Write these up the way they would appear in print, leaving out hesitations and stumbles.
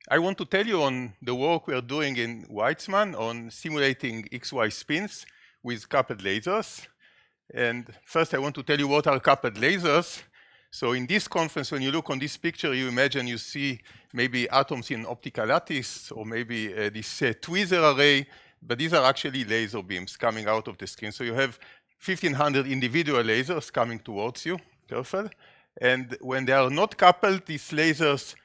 I want to tell you on the work we are doing in Weizman on simulating XY spins with coupled lasers. And first I want to tell you what are coupled lasers. So in this conference, when you look on this picture, you imagine you see maybe atoms in optical lattice or maybe this tweezer array, but these are actually laser beams coming out of the screen. So you have 1,500 individual lasers coming towards you, careful. And when they are not coupled, these lasers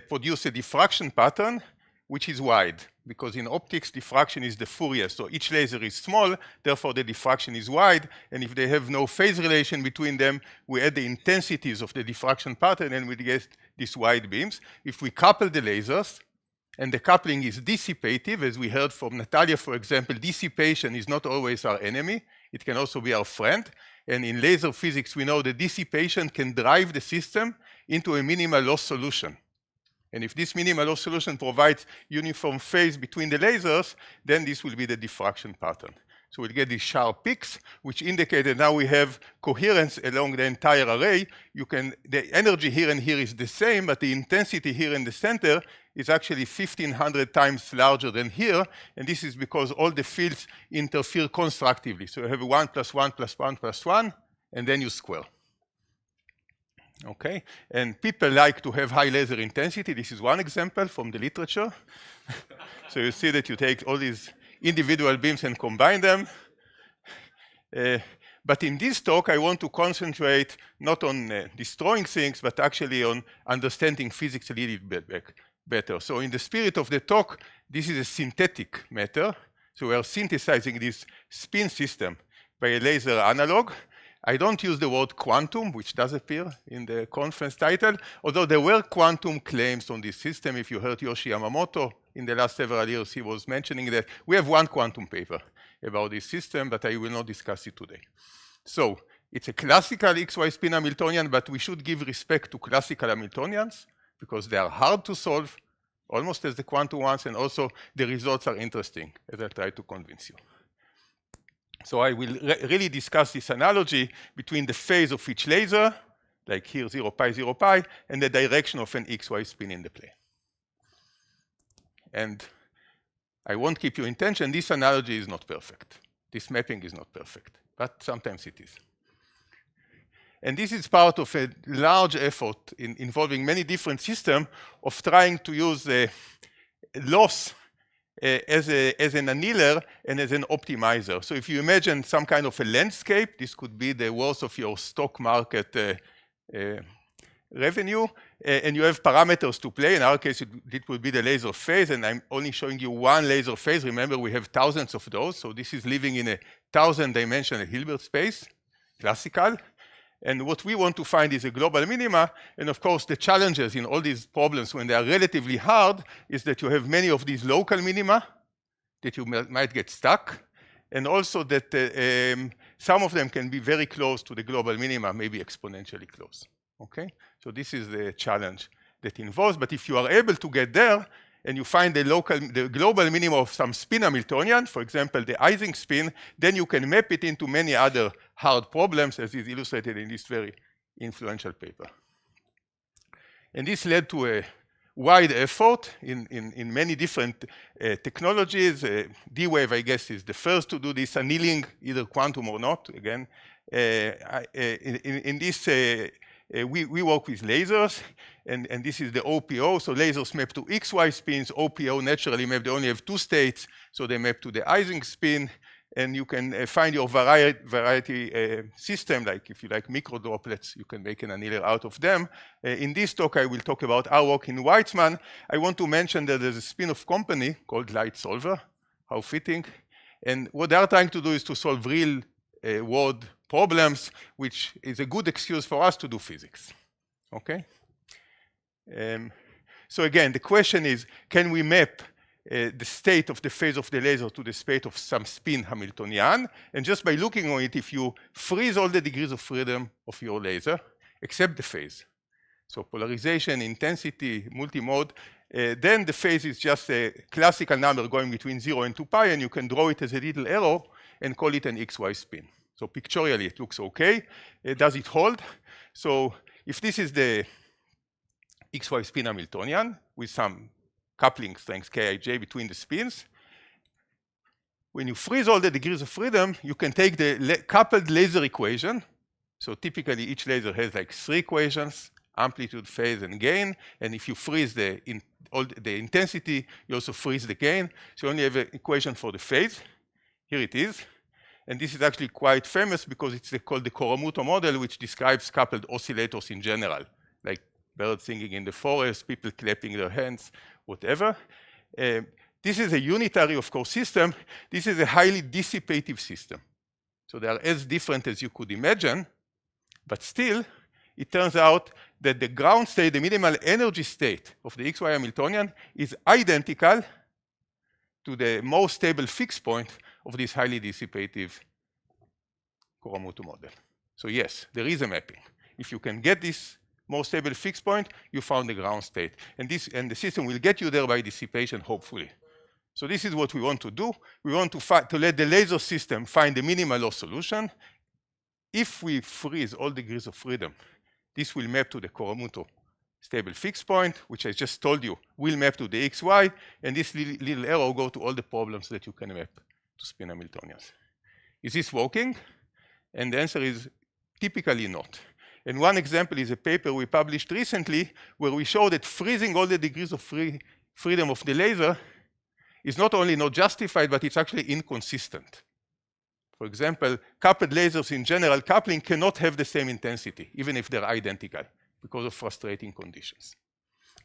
produce a diffraction pattern, which is wide, because in optics, diffraction is the Fourier. So each laser is small, therefore the diffraction is wide. And if they have no phase relation between them, we add the intensities of the diffraction pattern and we get these wide beams. If we couple the lasers, and the coupling is dissipative, as we heard from Natalia, for example, dissipation is not always our enemy. It can also be our friend. And in laser physics, we know that dissipation can drive the system into a minimal loss solution. And if this minimal loss solution provides uniform phase between the lasers, then this will be the diffraction pattern. So we'll get these sharp peaks, which indicate that now we have coherence along the entire array. The energy here and here is the same, but the intensity here in the center is actually 1,500 times larger than here. And this is because all the fields interfere constructively. So you have 1 + 1 + 1 + 1, and then you square. Okay, and people like to have high laser intensity. This is one example from the literature. So you see that you take all these individual beams and combine them. But in this talk, I want to concentrate not on destroying things, but actually on understanding physics a little bit better. So in the spirit of the talk, this is a synthetic matter. So we are synthesizing this spin system by a laser analog. I don't use the word quantum, which does appear in the conference title, although there were quantum claims on this system. If you heard Yoshi Yamamoto in the last several years, he was mentioning that. We have one quantum paper about this system, but I will not discuss it today. So it's a classical XY spin Hamiltonian, but we should give respect to classical Hamiltonians because they are hard to solve, almost as the quantum ones, and also the results are interesting, as I try to convince you. So I will really discuss this analogy between the phase of each laser, like here 0 pi, 0 pi, and the direction of an XY spin in the plane. And I won't keep you in tension. This analogy is not perfect. This mapping is not perfect, but sometimes it is. And this is part of a large effort involving many different systems of trying to use loss as an annealer and as an optimizer. So if you imagine some kind of a landscape, this could be the worth of your stock market revenue, and you have parameters to play. In our case, it would be the laser phase, and I'm only showing you one laser phase. Remember, we have thousands of those, so this is living in a 1,000-dimensional Hilbert space, classical. And what we want to find is a global minima. And of course, the challenges in all these problems when they are relatively hard is that you have many of these local minima that you might get stuck. And also that some of them can be very close to the global minima, maybe exponentially close. Okay? So this is the challenge that involves. But if you are able to get there and you find the global minima of some spin Hamiltonian, for example, the Ising spin, then you can map it into many other hard problems, as is illustrated in this very influential paper. And this led to a wide effort in many different technologies. D-Wave, I guess, is the first to do this annealing, either quantum or not. Again, in this, we work with lasers, and this is the OPO. So lasers map to XY spins. OPO naturally map, they only have two states, so they map to the Ising spin. And you can find your variety system, like if you like micro droplets, you can make an annealer out of them. In this talk, I will talk about our work in Weizman. I want to mention that there's a spin-off company called Light Solver, how fitting. And what they are trying to do is to solve real world problems, which is a good excuse for us to do physics. Okay? So again, the question is, can we map the state of the phase of the laser to the state of some spin Hamiltonian? And just by looking on it, if you freeze all the degrees of freedom of your laser, except the phase, so polarization, intensity, multimode, then the phase is just a classical number going between 0 and 2 pi, and you can draw it as a little arrow and call it an XY spin. So pictorially, it looks okay. Does it hold? So if this is the XY spin Hamiltonian with some coupling strength Kij between the spins. When you freeze all the degrees of freedom, you can take the coupled laser equation. So typically each laser has like 3 equations, amplitude, phase, and gain. And if you freeze the intensity, you also freeze the gain. So you only have an equation for the phase. Here it is. And this is actually quite famous because it's called the Koromoto model, which describes coupled oscillators in general, like birds singing in the forest, people clapping their hands, whatever. This is a unitary, of course, system. This is a highly dissipative system. So they are as different as you could imagine, but still, it turns out that the ground state, the minimal energy state of the XY Hamiltonian is identical to the most stable fixed point of this highly dissipative Koromoto model. So yes, there is a mapping. If you can get this most stable fixed point, you found the ground state. And the system will get you there by dissipation, hopefully. So this is what we want to do. We want to let the laser system find the minimal loss solution. If we freeze all degrees of freedom, this will map to the Koromoto stable fixed point, which I just told you will map to the XY, and this little arrow go to all the problems that you can map to spin Hamiltonians. Is this working? And the answer is typically not. And one example is a paper we published recently where we show that freezing all the degrees of freedom of the laser is not only not justified, but it's actually inconsistent. For example, coupled lasers in general coupling cannot have the same intensity, even if they're identical, because of frustrating conditions.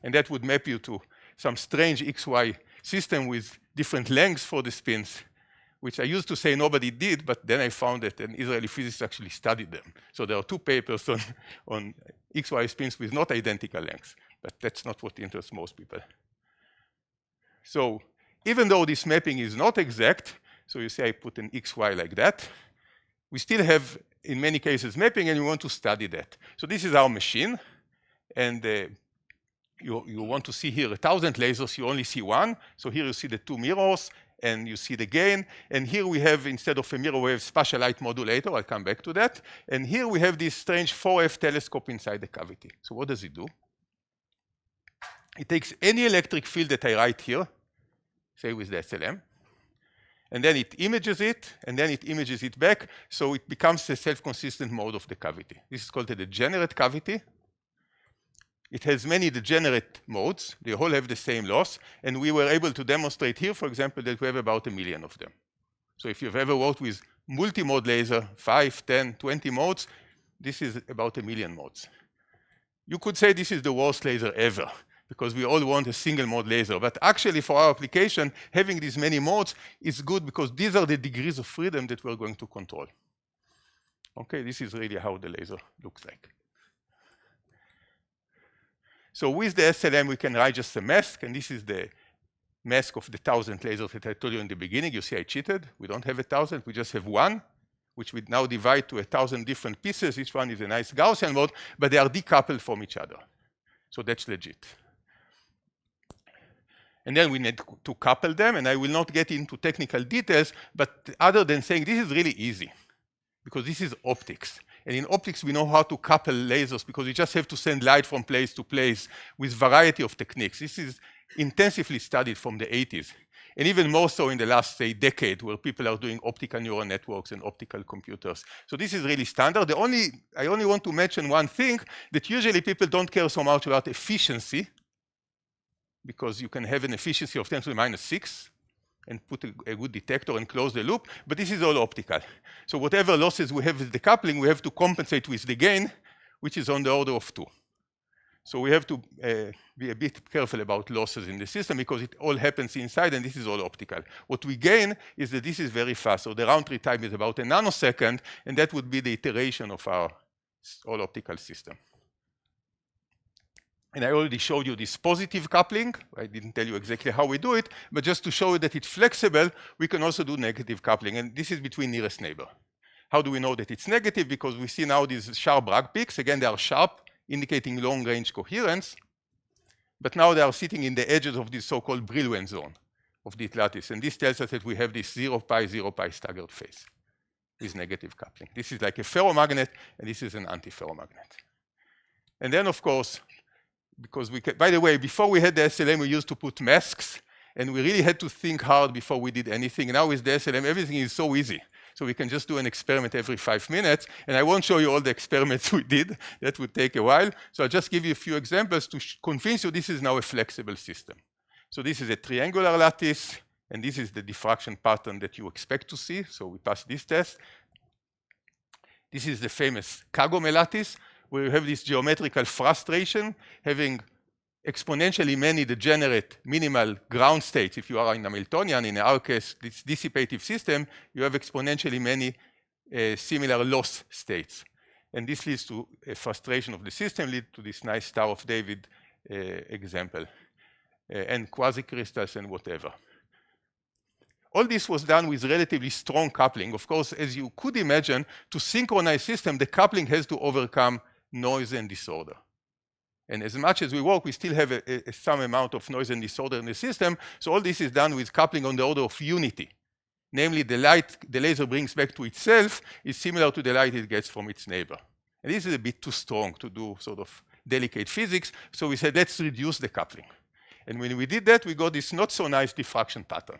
And that would map you to some strange XY system with different lengths for the spins, which I used to say nobody did, but then I found that an Israeli physicist actually studied them. So there are 2 papers on XY spins with not identical lengths, but that's not what interests most people. So even though this mapping is not exact, so you say I put an XY like that, we still have, in many cases, mapping, and we want to study that. So this is our machine, and you want to see here 1,000 lasers, you only see one. So here you see the 2 mirrors, and you see the gain. And here we have, instead of a mirror, we have spatial light modulator. I'll come back to that. And here we have this strange 4F telescope inside the cavity. So what does it do? It takes any electric field that I write here, say with the SLM, and then it images it, and then it images it back, so it becomes a self-consistent mode of the cavity. This is called a degenerate cavity. It has many degenerate modes. They all have the same loss, and we were able to demonstrate here, for example, that we have about 1 million of them. So if you've ever worked with multi-mode laser, 5, 10, 20 modes, this is about 1 million modes. You could say this is the worst laser ever, because we all want a single mode laser. But actually, for our application, having these many modes is good because these are the degrees of freedom that we're going to control. Okay, this is really how the laser looks like. So with the SLM, we can write just a mask, and this is the mask of the 1,000 lasers that I told you in the beginning. You see I cheated. We don't have 1,000, we just have one, which we now divide to 1,000 different pieces. Each one is a nice Gaussian mode, but they are decoupled from each other. So that's legit. And then we need to couple them, and I will not get into technical details, but other than saying this is really easy, because this is optics. And in optics, we know how to couple lasers because we just have to send light from place to place with variety of techniques. This is intensively studied from the 80s, and even more so in the last, say, decade, where people are doing optical neural networks and optical computers. So this is really standard. I only want to mention one thing, that usually people don't care so much about efficiency, because you can have an efficiency of 10 to the minus 6 and put a good detector and close the loop, but this is all optical. So whatever losses we have with the coupling, we have to compensate with the gain, which is on the order of 2. So we have to be a bit careful about losses in the system because it all happens inside and this is all optical. What we gain is that this is very fast. So the round trip time is about a nanosecond, and that would be the iteration of our all optical system. And I already showed you this positive coupling. I didn't tell you exactly how we do it, but just to show you that it's flexible, we can also do negative coupling. And this is between nearest neighbor. How do we know that it's negative? Because we see now these sharp Bragg peaks. Again, they are sharp, indicating long-range coherence. But now they are sitting in the edges of this so-called Brillouin zone of the lattice. And this tells us that we have this 0 pi staggered phase with negative coupling. This is like a ferromagnet, and this is an antiferromagnet. And then, of course, because we can, by the way, before we had the SLM, we used to put masks, and we really had to think hard before we did anything. Now with the SLM, everything is so easy. So we can just do an experiment every 5 minutes, and I won't show you all the experiments we did. That would take a while. So I'll just give you a few examples to convince you this is now a flexible system. So this is a triangular lattice, and this is the diffraction pattern that you expect to see. So we pass this test. This is the famous Kagome lattice, where you have this geometrical frustration, having exponentially many degenerate minimal ground states. If you are in Hamiltonian, in our case, this dissipative system, you have exponentially many similar loss states. And this leads to a frustration of the system, leads to this nice Star of David example, and quasi-crystals and whatever. All this was done with relatively strong coupling. Of course, as you could imagine, to synchronize system, the coupling has to overcome noise and disorder. And as much as we work, we still have some amount of noise and disorder in the system. So all this is done with coupling on the order of unity. Namely, the light the laser brings back to itself is similar to the light it gets from its neighbor. And this is a bit too strong to do sort of delicate physics. So we said, let's reduce the coupling. And when we did that, we got this not so nice diffraction pattern.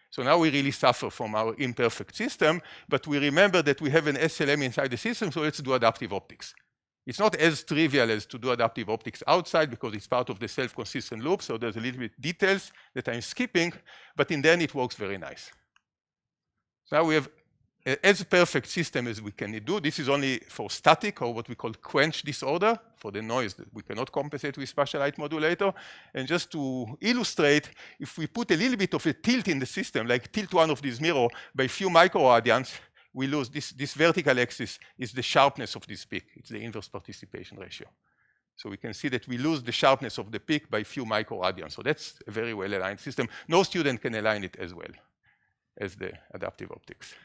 So now we really suffer from our imperfect system, but we remember that we have an SLM inside the system, so let's do adaptive optics. It's not as trivial as to do adaptive optics outside because it's part of the self-consistent loop, so there's a little bit details that I'm skipping, but in the end it works very nice. So now we have as perfect system as we can do. This is only for static, or what we call quench disorder, for the noise that we cannot compensate with spatial light modulator. And just to illustrate, if we put a little bit of a tilt in the system, like tilt one of these mirrors by a few microradians, we lose this vertical axis is the sharpness of this peak. It's the inverse participation ratio. So we can see that we lose the sharpness of the peak by a few microradians. So that's a very well-aligned system. No student can align it as well as the adaptive optics.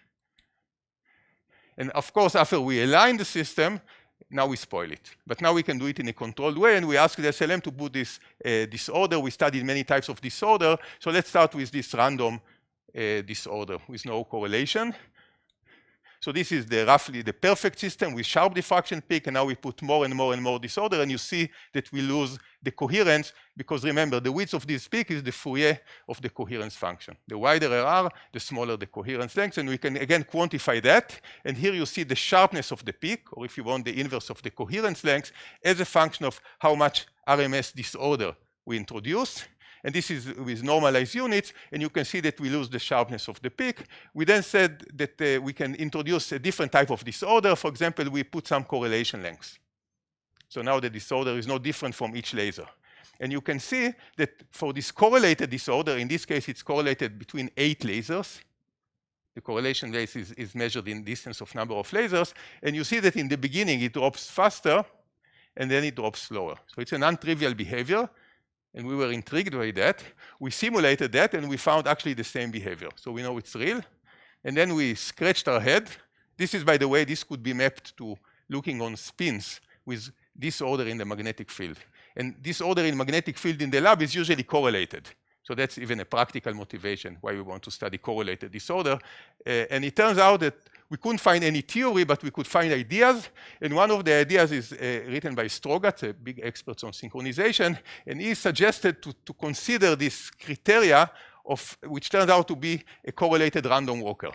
And of course, after we align the system, now we spoil it. But now we can do it in a controlled way, and we ask the SLM to put this disorder. We studied many types of disorder. So let's start with this random disorder with no correlation. So this is roughly the perfect system with sharp diffraction peak, and now we put more and more and more disorder, and you see that we lose the coherence, because remember, the width of this peak is the Fourier of the coherence function. The wider RR, the smaller the coherence length, and we can again quantify that. And here you see the sharpness of the peak, or if you want, the inverse of the coherence length, as a function of how much RMS disorder we introduce. And this is with normalized units, and you can see that we lose the sharpness of the peak. We then said that we can introduce a different type of disorder. For example, we put some correlation lengths. So now the disorder is no different from each laser. And you can see that for this correlated disorder, in this case, it's correlated between 8 lasers. The correlation rate is measured in distance of number of lasers. And you see that in the beginning, it drops faster, and then it drops slower. So it's a non-trivial behavior. And we were intrigued by that. We simulated that, and we found actually the same behavior. So we know it's real. And then we scratched our head. This is, by the way, this could be mapped to looking on spins with disorder in the magnetic field. And disorder in magnetic field in the lab is usually correlated. So that's even a practical motivation why we want to study correlated disorder. And it turns out that we couldn't find any theory, but we could find ideas. And one of the ideas is written by Strogatz, a big expert on synchronization. And he suggested to consider this criteria which turns out to be a correlated random walker.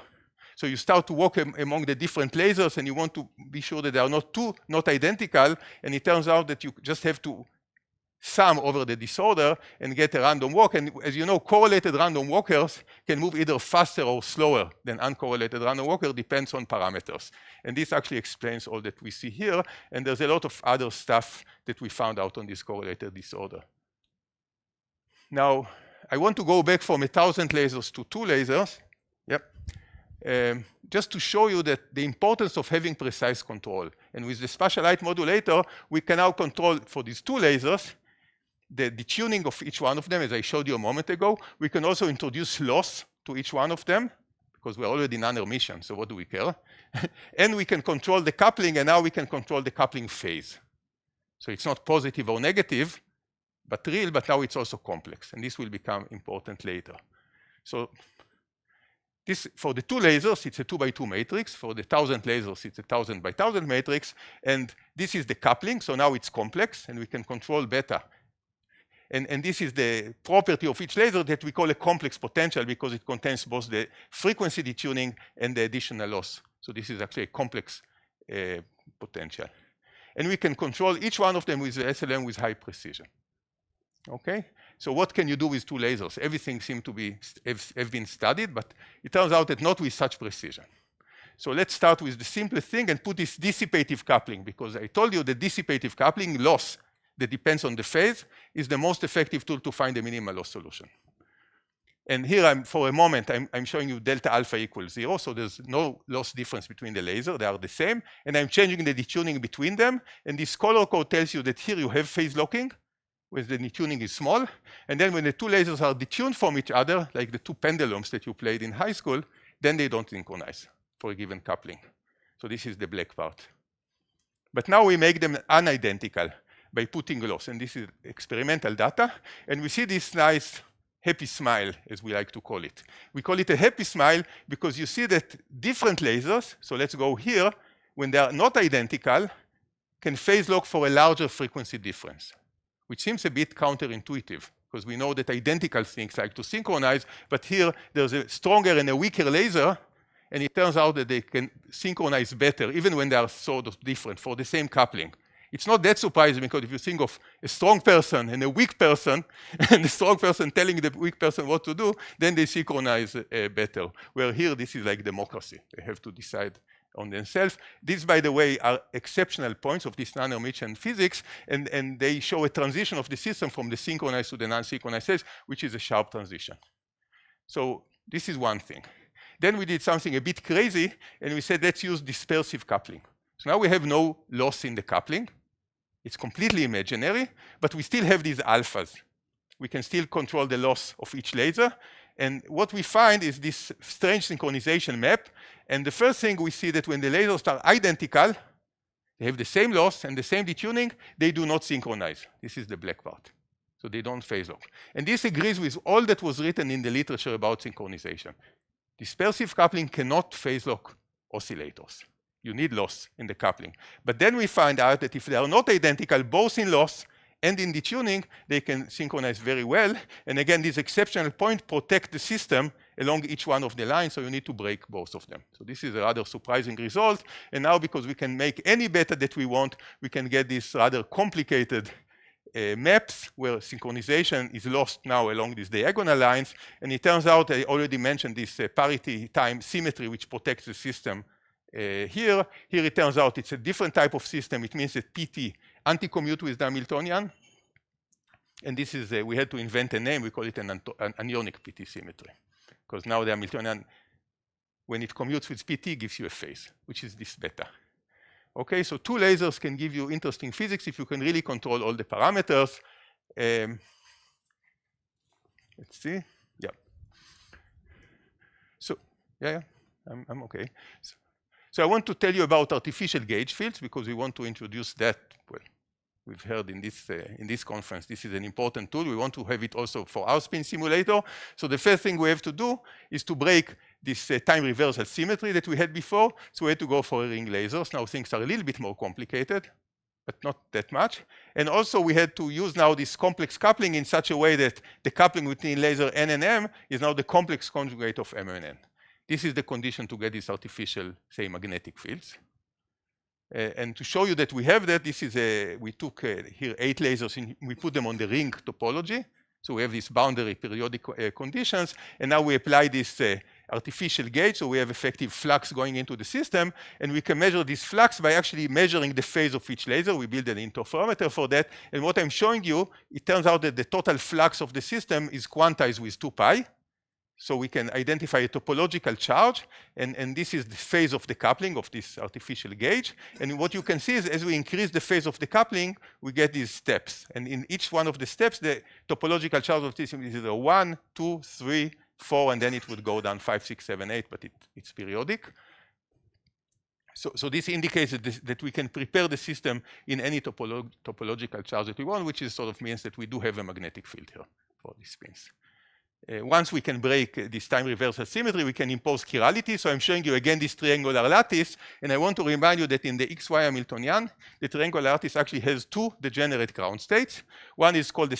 So you start to walk among the different lasers, and you want to be sure that they are not identical. And it turns out that you just have to sum over the disorder and get a random walk. And as you know, correlated random walkers can move either faster or slower than uncorrelated random walker, depends on parameters. And this actually explains all that we see here. And there's a lot of other stuff that we found out on this correlated disorder. Now, I want to go back from 1,000 lasers to 2 lasers. Yep. Just to show you that the importance of having precise control. And with the spatial light modulator, we can now control for these 2 lasers the tuning of each one of them, as I showed you a moment ago. We can also introduce loss to each one of them, because we're already non-emission, so what do we care? And we can control the coupling, and now we can control the coupling phase. So it's not positive or negative, but real, but now it's also complex, and this will become important later. So This, for the 2 lasers, it's a 2 by 2 matrix. For the 1,000 lasers, it's a 1,000 by 1,000 matrix. And this is the coupling. So now it's complex, and we can control beta. And this is the property of each laser that we call a complex potential because it contains both the frequency detuning and the additional loss. So this is actually a complex potential. And we can control each one of them with the SLM with high precision. Okay? So what can you do with 2 lasers? Everything seemed to be have been studied, but it turns out that not with such precision. So let's start with the simplest thing and put this dissipative coupling, because I told you the dissipative coupling loss that depends on the phase is the most effective tool to find a minimal loss solution. And here, for a moment, I'm showing you delta alpha equals 0, so there's no loss difference between the laser. They are the same. And I'm changing the detuning between them. And this color code tells you that here you have phase locking, where the detuning is small. And then when the 2 lasers are detuned from each other, like the 2 pendulums that you played in high school, then they don't synchronize for a given coupling. So this is the black part. But now we make them unidentical by putting loss. And this is experimental data. And we see this nice happy smile, as we like to call it. We call it a happy smile because you see that different lasers, so let's go here, when they are not identical, can phase lock for a larger frequency difference, which seems a bit counterintuitive because we know that identical things like to synchronize, but here there's a stronger and a weaker laser, and it turns out that they can synchronize better, even when they are sort of different for the same coupling. It's not that surprising because if you think of a strong person and a weak person, and the strong person telling the weak person what to do, then they synchronize better. Where here, this is like democracy. They have to decide on themselves. These, by the way, are exceptional points of this non-Hermitian physics, and they show a transition of the system from the synchronized to the non-synchronized phase, which is a sharp transition. So this is one thing. Then we did something a bit crazy, and we said, let's use dispersive coupling. So now we have no loss in the coupling. It's completely imaginary, but we still have these alphas. We can still control the loss of each laser. And what we find is this strange synchronization map. And the first thing we see that when the lasers are identical, they have the same loss and the same detuning, they do not synchronize. This is the black part. So they don't phase lock. And this agrees with all that was written in the literature about synchronization. Dispersive coupling cannot phase lock oscillators. You need loss in the coupling. But then we find out that if they are not identical, both in loss and in detuning, they can synchronize very well. And again, this exceptional point protect the system along each one of the lines, so you need to break both of them. So this is a rather surprising result. And now, because we can make any beta that we want, we can get these rather complicated maps where synchronization is lost now along these diagonal lines. And it turns out, I already mentioned this parity time symmetry, which protects the system. Here it turns out it's a different type of system. It means that PT anti-commute with the Hamiltonian. And this is, we had to invent a name. We call it an anionic PT symmetry. Because now the Hamiltonian, when it commutes with PT, gives you a phase, which is this beta. Okay, so 2 lasers can give you interesting physics if you can really control all the parameters. Let's see. Yeah. So, yeah, I'm okay. So I want to tell you about artificial gauge fields because we want to introduce that. Well, we've heard in this conference, this is an important tool. We want to have it also for our spin simulator. So the first thing we have to do is to break this time reversal symmetry that we had before. So we had to go for ring lasers. Now things are a little bit more complicated, but not that much. And also we had to use now this complex coupling in such a way that the coupling between laser N and M is now the complex conjugate of M and N. This is the condition to get these artificial, say, magnetic fields. And to show you that we have that, this is we took here 8 lasers and we put them on the ring topology. So we have these boundary periodic conditions. And now we apply this artificial gauge. So we have effective flux going into the system. And we can measure this flux by actually measuring the phase of each laser. We build an interferometer for that. And what I'm showing you, it turns out that the total flux of the system is quantized with 2 pi. So we can identify a topological charge, and this is the phase of the coupling of this artificial gauge. And what you can see is as we increase the phase of the coupling, we get these steps. And in each one of the steps, the topological charge of this is either 1, 2, 3, 4, and then it would go down 5, 6, 7, 8, but it's periodic. So this indicates that we can prepare the system in any topological charge that we want, which is sort of means that we do have a magnetic field here for these spins. once we can break this time reversal symmetry, we can impose chirality. So I'm showing you again this triangular lattice, and I want to remind you that in the XY Hamiltonian, the triangular lattice actually has two degenerate ground states. One is called the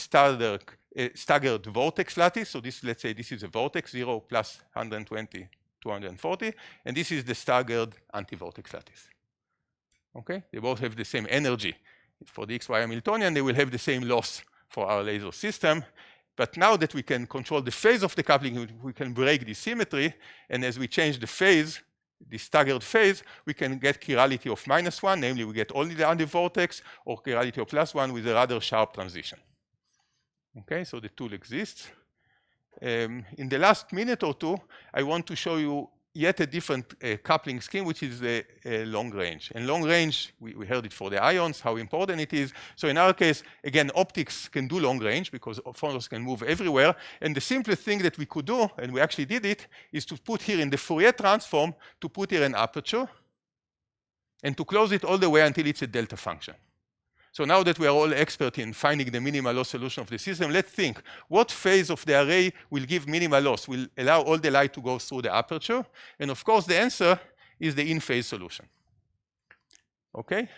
staggered vortex lattice. So this, let's say this is a vortex, 0 plus 120, 240, and this is the staggered anti-vortex lattice. Okay, they both have the same energy. For the XY Hamiltonian, they will have the same loss for our laser system. But now that we can control the phase of the coupling, we can break the symmetry. And as we change the phase, the staggered phase, we can get chirality of -1, namely we get only the anti-vortex, or chirality of +1 with a rather sharp transition. Okay, so the tool exists. In the last minute or two, I want to show you yet a different coupling scheme, which is long range. And long range, we heard it for the ions, how important it is. So in our case, again, optics can do long range because photons can move everywhere. And the simplest thing that we could do, and we actually did it, is to put here in the Fourier transform, to put here an aperture, and to close it all the way until it's a delta function. So now that we are all expert in finding the minimal loss solution of the system, let's think, what phase of the array will give minimal loss, will allow all the light to go through the aperture? And of course, the answer is the in-phase solution. Okay?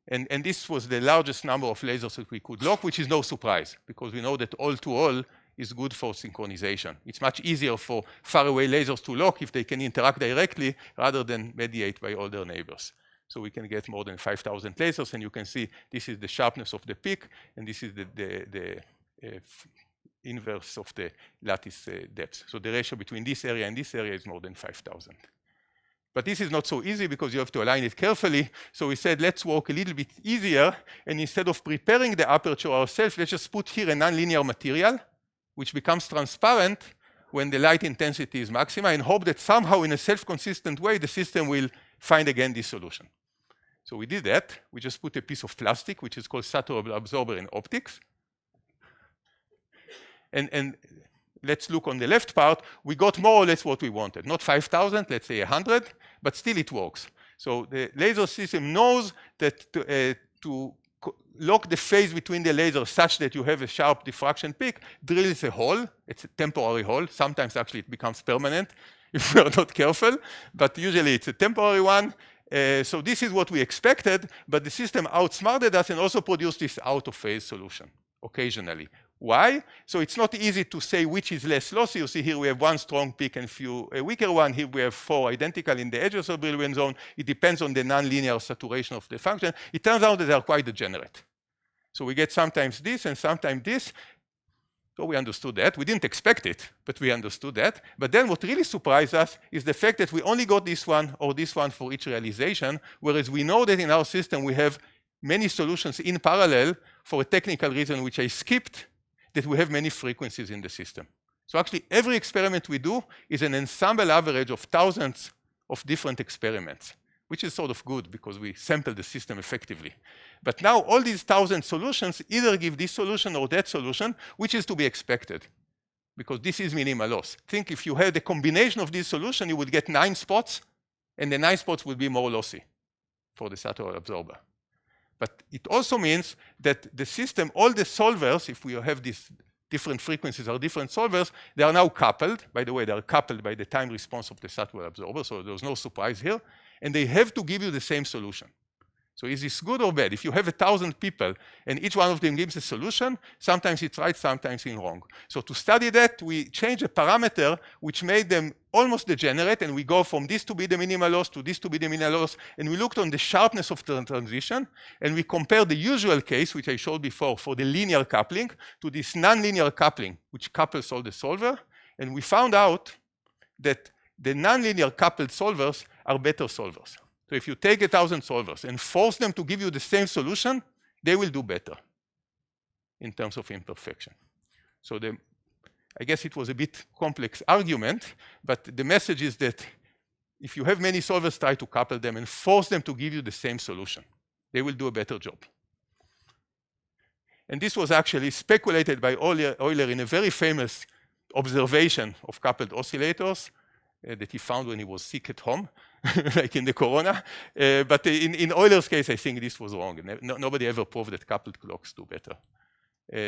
And this was the largest number of lasers that we could lock, which is no surprise, because we know that all-to-all is good for synchronization. It's much easier for faraway lasers to lock if they can interact directly rather than mediate by all their neighbors. So we can get more than 5,000 lasers, and you can see this is the sharpness of the peak, and this is the inverse of the lattice depth. So the ratio between this area and this area is more than 5,000. But this is not so easy because you have to align it carefully. So we said, let's work a little bit easier, and instead of preparing the aperture ourselves, let's just put here a nonlinear material, which becomes transparent when the light intensity is maxima, and hope that somehow in a self-consistent way, the system will find again this solution. So we did that. We just put a piece of plastic, which is called Sato absorber in optics. And let's look on the left part. We got more or less what we wanted. Not 5,000, let's say 100, but still it works. So the laser system knows that to lock the phase between the lasers such that you have a sharp diffraction peak, drills a hole. It's a temporary hole. Sometimes actually it becomes permanent if we are not careful, but usually it's a temporary one. So this is what we expected, but the system outsmarted us and also produced this out-of-phase solution occasionally. Why? So it's not easy to say which is less lossy. You see here we have one strong peak and few weaker one. Here we have 4 identical in the edges of the Brillouin zone. It depends on the nonlinear saturation of the function. It turns out that they are quite degenerate. So we get sometimes this and sometimes this. So we understood that. We didn't expect it, but we understood that. But then what really surprised us is the fact that we only got this one or this one for each realization, whereas we know that in our system we have many solutions in parallel for a technical reason which I skipped, that we have many frequencies in the system. So actually every experiment we do is an ensemble average of thousands of different experiments, which is sort of good because we sample the system effectively. But now all these 1,000 solutions either give this solution or that solution, which is to be expected, because this is minimal loss. Think if you had a combination of these solutions, you would get 9 spots, and the 9 spots would be more lossy for the Sato absorber. But it also means that the system, all the solvers, if we have these different frequencies or different solvers, they are now coupled. By the way, they are coupled by the time response of the Sato absorber, so there's no surprise here. And they have to give you the same solution. So is this good or bad? If you have 1,000 people and each one of them gives a solution, sometimes it's right, sometimes it's wrong. So to study that, we changed a parameter which made them almost degenerate, and we go from this to be the minimal loss to this to be the minimal loss, and we looked on the sharpness of the transition, and we compared the usual case, which I showed before, for the linear coupling, to this nonlinear coupling, which couples all the solver, and we found out that the nonlinear coupled solvers are better solvers. So if you take 1,000 solvers and force them to give you the same solution, they will do better in terms of imperfection. So I guess it was a bit complex argument, but the message is that if you have many solvers, try to couple them and force them to give you the same solution. They will do a better job. And this was actually speculated by Euler in a very famous observation of coupled oscillators that he found when he was sick at home, like in the corona. But in Euler's case, I think this was wrong. Nobody ever proved that coupled clocks do better.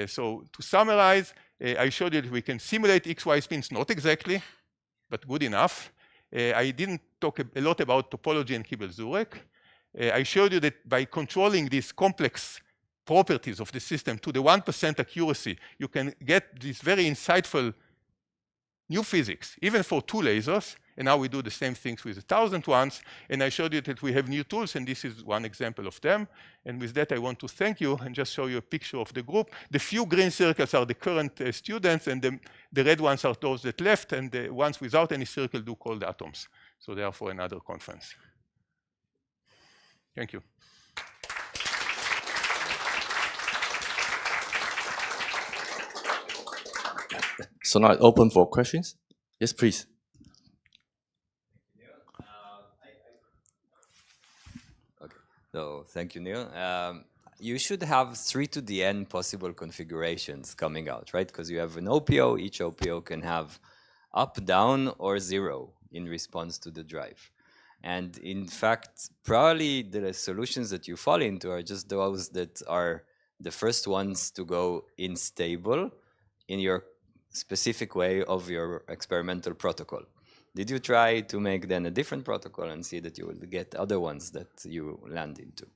So to summarize, I showed you that we can simulate XY spins, not exactly, but good enough. I didn't talk a lot about topology and Kibble-Zurek. I showed you that by controlling these complex properties of the system to the 1% accuracy, you can get this very insightful new physics, even for 2 lasers. And now we do the same things with 1,000 ones. And I showed you that we have new tools, and this is one example of them. And with that, I want to thank you and just show you a picture of the group. The few green circles are the current students, and the red ones are those that left, and the ones without any circle do cold atoms. So they are for another conference. Thank you. So now open for questions. Yes, please. Okay. So thank you, Nir. You should have 3 to the n possible configurations coming out, right? Because you have an OPO. Each OPO can have up, down, or 0 in response to the drive. And in fact, probably the solutions that you fall into are just those that are the first ones to go unstable in your specific way of your experimental protocol. Did you try to make then a different protocol and see that you will get other ones that you land into?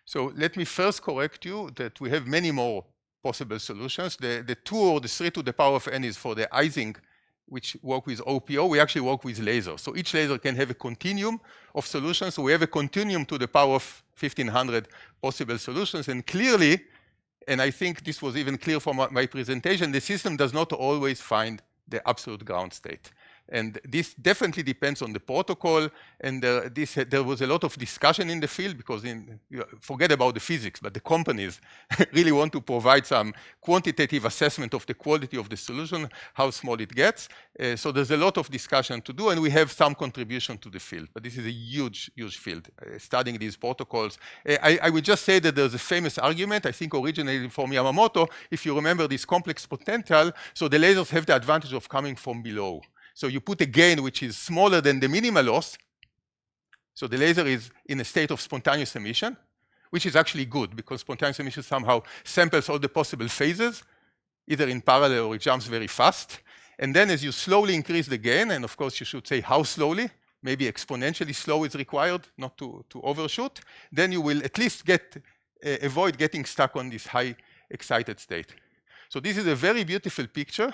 So let me first correct you that we have many more possible solutions. The 2 or the 3 to the power of n is for the Ising, which work with OPO. We actually work with lasers. So each laser can have a continuum of solutions. So we have a continuum to the power of 1,500 possible solutions. And clearly, and I think this was even clear from my presentation, the system does not always find the absolute ground state. And this definitely depends on the protocol. And there was a lot of discussion in the field because forget about the physics, but the companies really want to provide some quantitative assessment of the quality of the solution, how small it gets. So there's a lot of discussion to do, and we have some contribution to the field. But this is a huge, huge field, studying these protocols. I would just say that there's a famous argument, I think originated from Yamamoto, if you remember this complex potential. So the lasers have the advantage of coming from below. So you put a gain which is smaller than the minimal loss. So the laser is in a state of spontaneous emission, which is actually good because spontaneous emission somehow samples all the possible phases, either in parallel or it jumps very fast. And then as you slowly increase the gain, and of course you should say how slowly, maybe exponentially slow is required not to overshoot, then you will at least avoid getting stuck on this high excited state. So this is a very beautiful picture.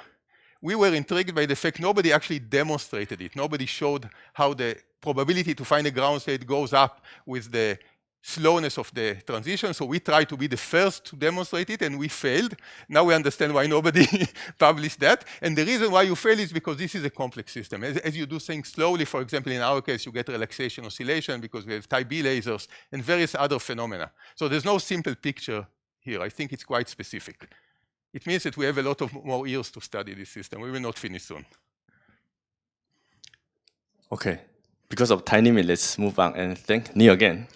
We were intrigued by the fact nobody actually demonstrated it. Nobody showed how the probability to find a ground state goes up with the slowness of the transition. So we tried to be the first to demonstrate it, and we failed. Now we understand why nobody published that. And the reason why you fail is because this is a complex system. As you do things slowly, for example, in our case, you get relaxation oscillation because we have type B lasers and various other phenomena. So there's no simple picture here. I think it's quite specific. It means that we have a lot of more years to study this system. We will not finish soon. Okay. Because of time limit, let's move on and thank Nir again.